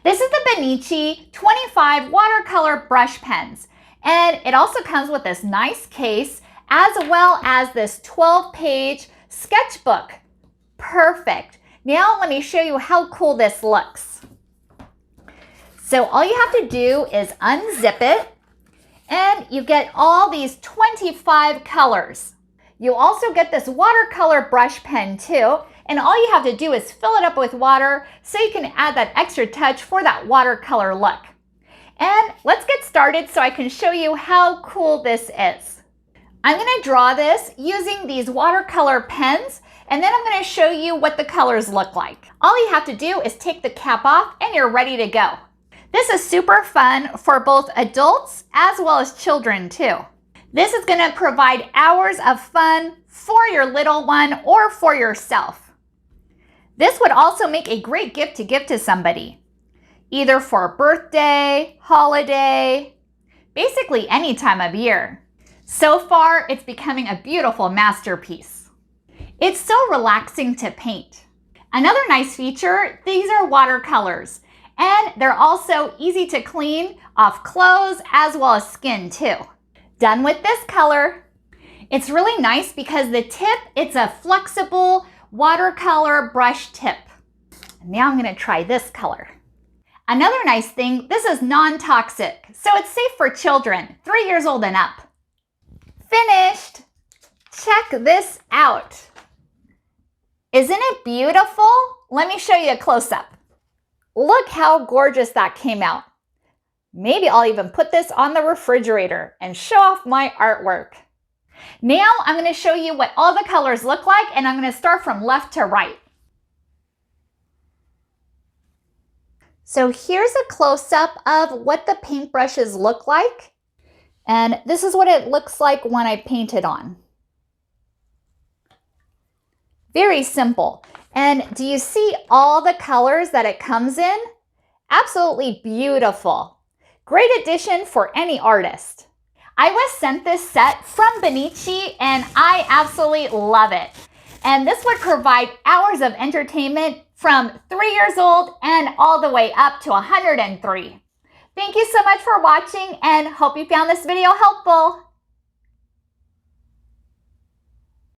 This is the Benici 25 watercolor brush pens, and it also comes with this nice case as well as this 12-page sketchbook. Perfect. Now let me show you how cool this looks. So all you have to do is unzip it, and you get all these 25 colors. You also get this watercolor brush pen too, and all you have to do is fill it up with water so you can add that extra touch for that watercolor look. And let's get started so I can show you how cool this is. I'm going to draw this using these watercolor pens, and then I'm going to show you what the colors look like. All you have to do is take the cap off and you're ready to go. This is super fun for both adults as well as children too. This is going to provide hours of fun for your little one or for yourself. This would also make a great gift to give to somebody, either for a birthday, holiday, basically any time of year. So far, it's becoming a beautiful masterpiece. It's so relaxing to paint. Another nice feature, these are watercolors, and they're also easy to clean off clothes as well as skin too. Done with this color. It's really nice because the tip, it's a flexible watercolor brush tip. Now I'm going to try this color. Another nice thing, this is non-toxic, so it's safe for children 3 years old and up. Finished! Check this out. Isn't it beautiful? Let me show you a close-up. Look how gorgeous that came out. Maybe I'll even put this on the refrigerator and show off my artwork. Now I'm going to show you what all the colors look like, and I'm going to start from left to right. So here's a close-up of what the paintbrushes look like. And this is what it looks like when I paint it on. Very simple. And do you see all the colors that it comes in? Absolutely beautiful. Great addition for any artist. I was sent this set from Benici and I absolutely love it. And this would provide hours of entertainment from 3 years old and all the way up to 103. Thank you so much for watching and hope you found this video helpful.